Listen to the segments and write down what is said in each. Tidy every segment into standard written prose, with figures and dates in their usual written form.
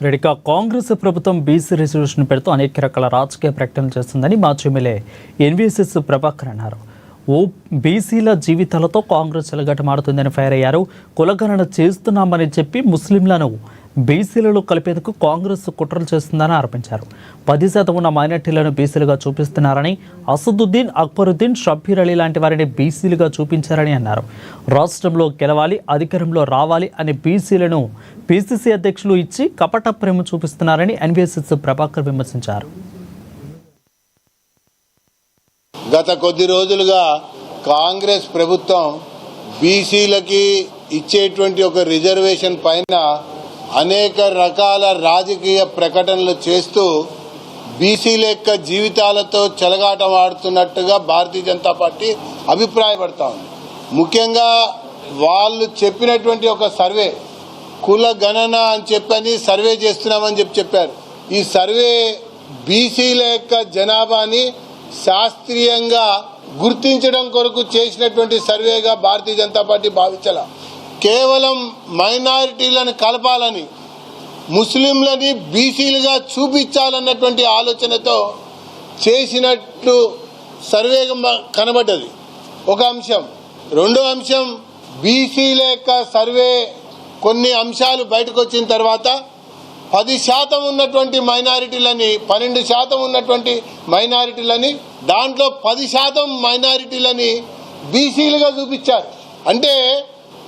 రెడ్డిగా కాంగ్రెస్ ప్రభుత్వం BC reservation పెడుతూ అనేక రకాల రాజకీయ ప్రకటనలు చేస్తుందని మాజీ ఎమ్మెల్యే ఎన్వీఎస్ఎస్ ప్రభాకర్ అన్నారు. బీసీల జీవితాలతో కాంగ్రెస్ చెలగటమాడుతుందని ఫైర్ అయ్యారు. కులగణన చేస్తున్నామని చెప్పి ముస్లింలను బీసీలలో కలిపేందుకు కాంగ్రెస్ కుట్రలు చేస్తుందని ఆరోపించారు. 10% ఉన్న మైనార్టీలను బీసీలుగా చూపిస్తున్నారని, అసదుద్దీన్, అక్బరుద్దీన్, షబ్బీర్ అలీ లాంటి వారిని బీసీలుగా చూపించారని అన్నారు. రాష్ట్రంలో గెలవాలి, అధికారంలో రావాలి అని బీసీలను పీసీసీ అధ్యక్షులు ఇచ్చి కపట ప్రేమ చూపిస్తున్నారని ఎన్వీఎస్ఎస్ ప్రభాకర్ విమర్శించారు. గత కొద్ది రోజులుగా కాంగ్రెస్ ప్రభుత్వం బీసీలకి ఇచ్చేటువంటి ఒక రిజర్వేషన్ పైన అనేక రకాల రాజకీయ ప్రకటనలు చేస్తూ బీసీల యొక్క జీవితాలతో చెలగాటమాడుతున్నట్టుగా భారతీయ జనతా పార్టీ అభిప్రాయపడతా ఉంది. ముఖ్యంగా వాళ్ళు చెప్పినటువంటి ఒక సర్వే, కుల గణన అని చెప్పని సర్వే చేస్తున్నామని చెప్పారు. ఈ సర్వే బీసీల యొక్క జనాభాని శాస్త్రీయంగా గుర్తించడం కొరకు చేసినటువంటి సర్వేగా భారతీయ జనతా పార్టీ భావించాల. కేవలం మైనారిటీలను కలపాలని, ముస్లింలని బీసీలుగా చూపించాలన్నటువంటి ఆలోచనతో చేసినట్లు సర్వే కనబడ్డది ఒక అంశం. రెండో అంశం, బీసీల యొక్క సర్వే కొన్ని అంశాలు బయటకు వచ్చిన తర్వాత 10% ఉన్నటువంటి మైనారిటీలని, 12% ఉన్నటువంటి మైనారిటీలని, దాంట్లో 10% మైనారిటీలని బీసీలుగా చూపించారు. అంటే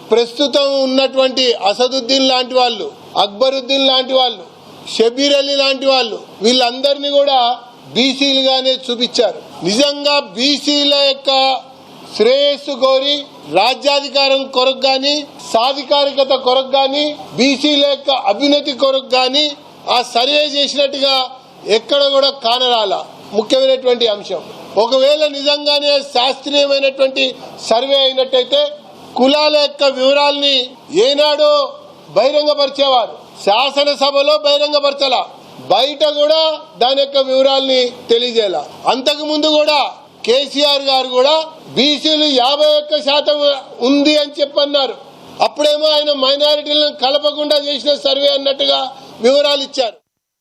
ప్రస్తుతం ఉన్నటువంటి అసదుద్దీన్ లాంటి వాళ్ళు, అక్బరుద్దీన్ లాంటి వాళ్ళు, షబ్బీర్ అలీ లాంటి వాళ్ళు, వీళ్ళందరినీ కూడా బీసీలుగానే చూపించారు. నిజంగా బీసీల యొక్క శ్రేయస్సు కోరి రాజ్యాధికారం కొరకు గాని, సాధికారికత కొరకు గాని, బీసీల యొక్క అభ్యున్నతి కొరకు గాని ఆ సర్వే చేసినట్టుగా ఎక్కడ కూడా కానరాల. ముఖ్యమైనటువంటి అంశం, ఒకవేళ నిజంగానే శాస్త్రీయమైనటువంటి సర్వే అయినట్టయితే కులాల యొక్క వివరాల్ని ఏనాడో బహిరంగపరిచేవారు. శాసనసభలో బహిరంగపరచాల, బయట కూడా దాని యొక్క వివరాల్ని తెలియజేయాల. అంతకు ముందు కూడా కేసీఆర్ గారు కూడా బీసీలు 51% ఉంది అని చెప్పన్నారు. అప్పుడేమో ఆయన మైనారిటీలను కలపకుండా చేసిన సర్వే అన్నట్టుగా వివరాలు ఇచ్చారు.